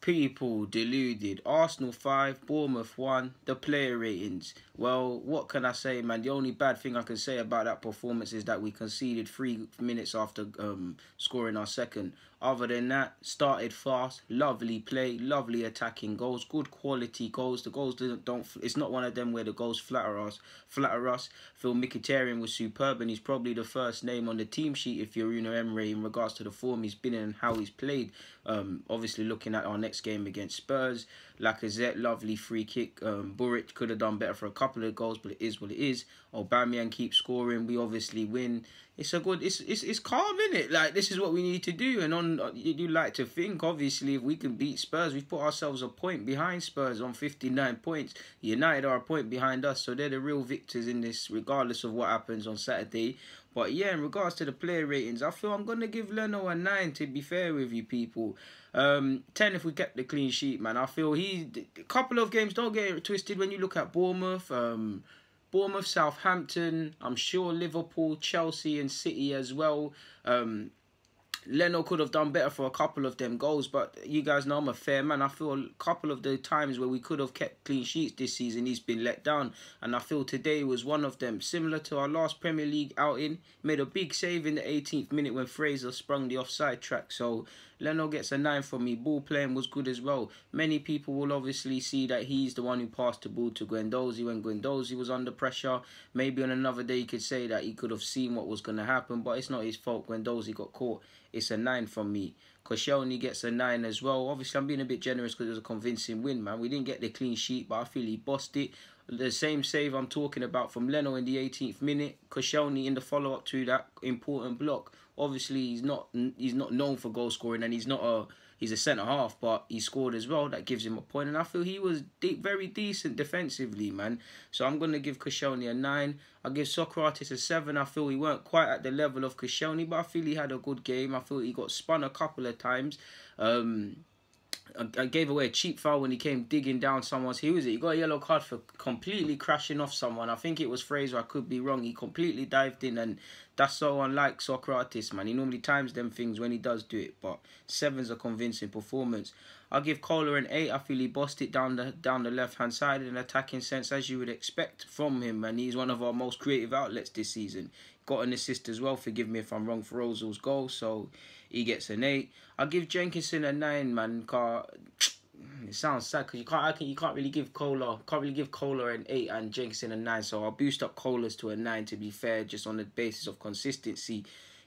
People deluded. Arsenal 5, Bournemouth 1, the player ratings. Well, what can I say, man? The only bad thing I can say about that performance is that we conceded 3 minutes after scoring our second. Other than that, started fast, lovely play, lovely attacking goals, good quality goals. The goals don't it's not one of them where the goals flatter us. Phil Mkhitaryan was superb, and he's probably the first name on the team sheet if you're Unai Emery in regards to the form he's been in and how he's played. Obviously looking at our next game against Spurs, Lacazette, lovely free kick. Burric could have done better for a couple of goals, but it is what it is. Aubameyang keeps scoring. We obviously win. It's a good. It's calm, innit? Like, this is what we need to do. And you like to think, obviously, if we can beat Spurs, we've put ourselves a point behind Spurs on 59 points. United are a point behind us, so they're the real victors in this, regardless of what happens on Saturday. But yeah, in regards to the player ratings, I feel I'm gonna give Leno a 9. To be fair with you people, 10 if we get the clean sheet, man. I feel a couple of games. Don't get it twisted when you look at Bournemouth. Bournemouth, Southampton, I'm sure Liverpool, Chelsea and City as well. Leno could have done better for a couple of them goals, but you guys know I'm a fair man. I feel a couple of the times where we could have kept clean sheets this season, he's been let down. And I feel today was one of them. Similar to our last Premier League outing, made a big save in the 18th minute when Fraser sprung the offside track. So Leno gets a 9 from me. Ball playing was good as well. Many people will obviously see that he's the one who passed the ball to Guendouzi when Guendouzi was under pressure. Maybe on another day you could say that he could have seen what was going to happen, but it's not his fault. Guendouzi got caught. It's a 9 from me. Koscielny gets a 9 as well. Obviously, I'm being a bit generous because it was a convincing win, man. We didn't get the clean sheet, but I feel he bossed it. The same save I'm talking about from Leno in the 18th minute. Koscielny in the follow-up to that important block. Obviously, he's not known for goal scoring, and he's a centre-half, but he scored as well. That gives him a point, and I feel he was very decent defensively, man. So I'm going to give Koscielny a 9. I'll give Socrates a 7. I feel he weren't quite at the level of Koscielny, but I feel he had a good game. I feel he got spun a couple of times. I gave away a cheap foul when he came digging down someone's. Who was it? He got a yellow card for completely crashing off someone. I think it was Fraser. I could be wrong. He completely dived in, and that's so unlike Socrates, man. He normally times them things when he does do it, but 7's a convincing performance. I'll give Kohler an 8. I feel he bossed it down the left-hand side in an attacking sense, as you would expect from him, and he's one of our most creative outlets this season. Got an assist as well, forgive me if I'm wrong, for Ozil's goal, so he gets an 8. I'll give Jenkinson a 9, man. It sounds sad because you can't really give Kohler an 8 and Jenkinson a 9, so I'll boost up Kohler's to a 9 to be fair, just on the basis of consistency.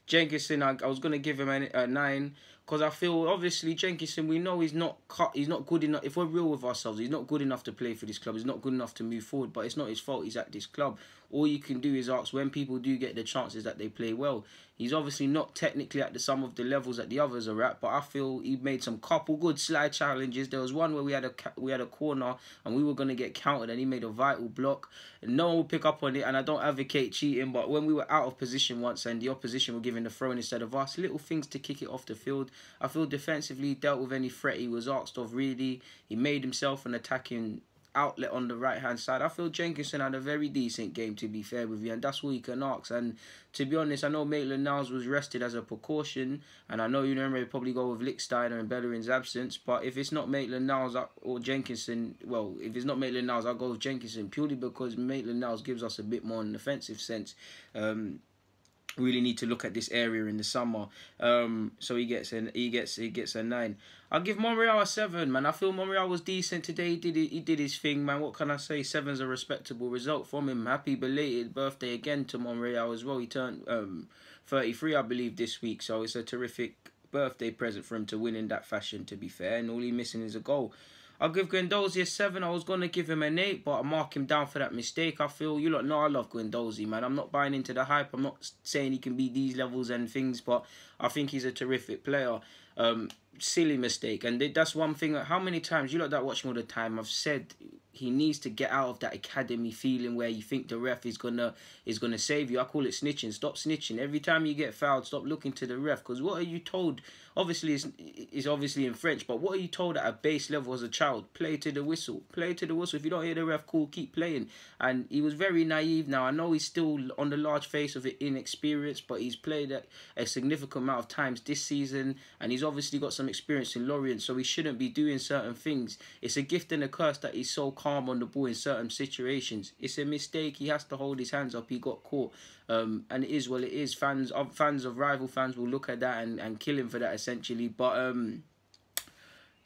Jenkinson, I was gonna give him a 9 because I feel obviously Jenkinson, we know he's not good enough. If we're real with ourselves, he's not good enough to play for this club. He's not good enough to move forward, but it's not his fault. He's at this club. All you can do is ask when people do get the chances that they play well. He's obviously not technically at some of the levels that the others are at, but I feel he made some couple good slide challenges. There was one where we had a corner and we were going to get countered, and he made a vital block. And no one will pick up on it, and I don't advocate cheating, but when we were out of position once and the opposition were giving the throw instead of us, little things to kick it off the field. I feel defensively dealt with any threat he was asked of, really. He made himself an attacking outlet on the right hand side. I feel Jenkinson had a very decent game, to be fair with you, and that's all you can ask. And to be honest, I know Maitland-Niles was rested as a precaution, and I know you know probably go with Lichtsteiner in Bellerin's absence, but if it's not Maitland-Niles or Jenkinson, well, if it's not Maitland-Niles, I'll go with Jenkinson, purely because Maitland-Niles gives us a bit more in an offensive sense. Really need to look at this area in the summer. So he gets a 9. I'll give Monreal a 7, man. I feel Monreal was decent today. He did his thing, man. What can I say? 7's a respectable result from him. Happy belated birthday again to Monreal as well. He turned 33, I believe, this week. So it's a terrific birthday present for him to win in that fashion, to be fair. And all he's missing is a goal. I'll give Guendouzi a 7. I was going to give him an 8, but I mark him down for that mistake. I feel, you lot know I love Guendouzi, man. I'm not buying into the hype. I'm not saying he can be these levels and things, but I think he's a terrific player. Silly mistake. And that's one thing. How many times, you lot that watch me all the time, I've said he needs to get out of that academy feeling where you think the ref is gonna save you. I call it snitching. Stop snitching. Every time you get fouled, stop looking to the ref. Because what are you told? Obviously, it's obviously in French, but what are you told at a base level as a child? Play to the whistle. Play to the whistle. If you don't hear the ref, cool, keep playing. And he was very naive. Now I know he's still on the large face of it, inexperienced, but he's played a significant amount of times this season, and he's obviously got some experience in Lorient, so he shouldn't be doing certain things. It's a gift and a curse that he's so calm on the ball in certain situations. It's a mistake. He has to hold his hands up. He got caught. And it is what it is. Fans of rival fans will look at that and kill him for that, essentially. But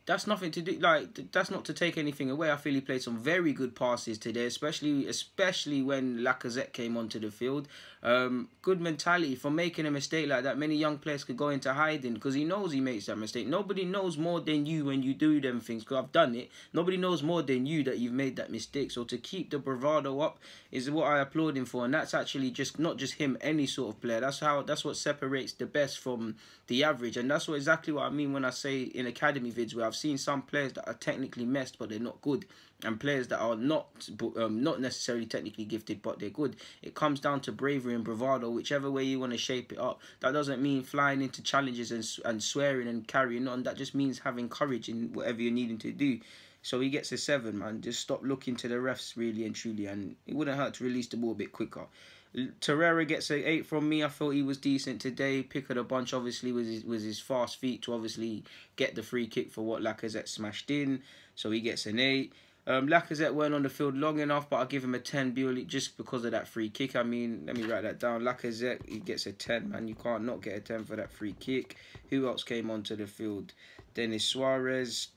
that's nothing to do. Like, that's not to take anything away. I feel he played some very good passes today, especially when Lacazette came onto the field. Good mentality for making a mistake like that. Many young players could go into hiding because he knows he makes that mistake. Nobody knows more than you when you do them things, because I've done it. Nobody knows more than you that you've made that mistake. So to keep the bravado up is what I applaud him for, and that's actually just not just him, any sort of player. That's what separates the best from the average, and that's exactly what I mean when I say in academy vids where I've seen some players that are technically messed but they're not good, and players that are not necessarily technically gifted but they're good. It comes down to bravery and bravado, whichever way you want to shape it up. That doesn't mean flying into challenges and swearing and carrying on. That just means having courage in whatever you're needing to do. So he gets a 7, man. Just stop looking to the refs, really and truly, and it wouldn't hurt to release the ball a bit quicker. Torreira gets an 8 from me. I thought he was decent today. Pick of the bunch, obviously, with his fast feet to obviously get the free kick for what Lacazette smashed in. So he gets an 8. Lacazette weren't on the field long enough, but I'll give him a 10 purely just because of that free kick. I mean, let me write that down. Lacazette, he gets a 10, man. You can't not get a 10 for that free kick. Who else came onto the field? Denis Suarez.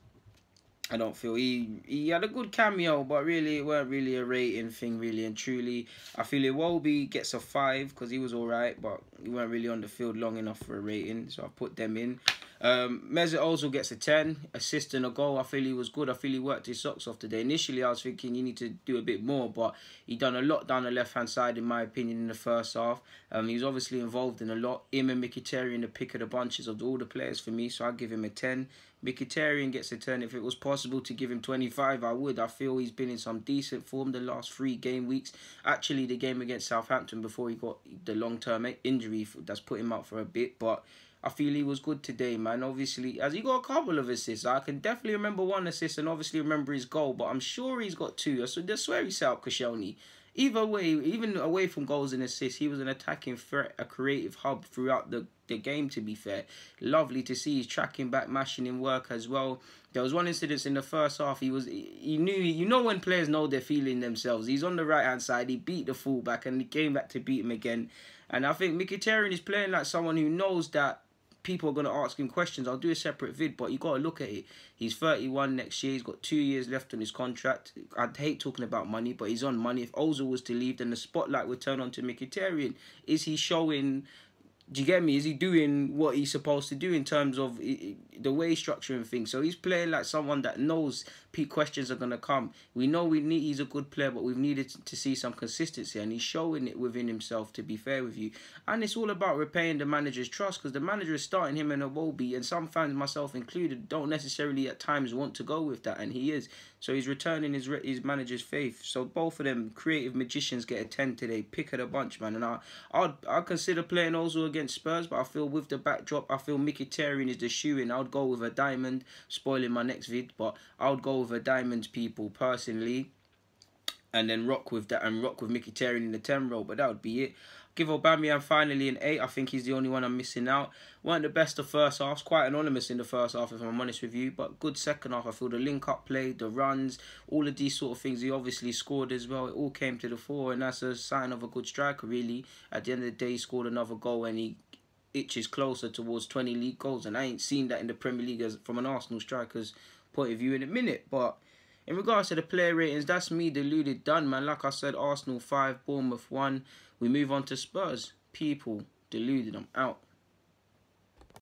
I don't feel he had a good cameo, but really it weren't really a rating thing, really and truly. I feel Iwobi gets a 5 because he was alright, but he weren't really on the field long enough for a rating, so I put them in. Mesut Özil gets a 10, assist and a goal. I feel he was good. I feel he worked his socks off today. Initially, I was thinking you need to do a bit more, but he done a lot down the left-hand side, in my opinion, in the first half. He was obviously involved in a lot. Him and Mkhitaryan, the pick of the bunches of all the players for me, so I'll give him a 10. Mkhitaryan gets a 10. If it was possible to give him 25, I would. I feel he's been in some decent form the last 3 game weeks. Actually, the game against Southampton before he got the long-term injury that's put him out for a bit, but I feel he was good today, man. Obviously, has he got a couple of assists? I can definitely remember 1 assist and obviously remember his goal, but I'm sure he's got 2. So I swear he set up Koscielny. Either way, even away from goals and assists, he was an attacking threat, a creative hub throughout the game, to be fair. Lovely to see. He's tracking back, mashing in work as well. There was one incident in the first half. He knew, you know when players know they're feeling themselves. He's on the right-hand side. He beat the fullback and he came back to beat him again. And I think Mkhitaryan is playing like someone who knows that people are going to ask him questions. I'll do a separate vid, but you got to look at it. He's 31 next year. He's got 2 years left on his contract. I'd hate talking about money, but he's on money. If Ozil was to leave, then the spotlight would turn on to Mkhitaryan. Is he showing... Do you get me? Is he doing what he's supposed to do in terms of the way he's structuring things? So he's playing like someone that knows questions are going to come. We know he's a good player, but we've needed to see some consistency, and he's showing it within himself, to be fair with you. And it's all about repaying the manager's trust, because the manager is starting him in a Iwobi, and some fans, myself included, don't necessarily at times want to go with that, and he is. So he's returning his manager's faith. So both of them creative magicians get a 10 today. Pick of the bunch, man. And I'd consider playing Ozil against Spurs, but I feel with the backdrop, I feel Mkhitaryan is the shoe-in. I would go with a diamond, spoiling my next vid, but I would go with a diamond, people, personally, and then rock with that, and rock with Mkhitaryan in the 10 role, but that would be it. Give Aubameyang finally an 8. I think he's the only one I'm missing out. Weren't the best of first halves. Quite anonymous in the first half, if I'm honest with you. But good second half. I feel the link-up play, the runs, all of these sort of things. He obviously scored as well. It all came to the fore, and that's a sign of a good striker, really. At the end of the day, he scored another goal, and he itches closer towards 20 league goals. And I ain't seen that in the Premier League from an Arsenal striker's point of view in a minute. But in regards to the player ratings, that's me deluded done, man. Like I said, Arsenal 5, Bournemouth 1. We move on to Spurs. People, deluded, I'm out.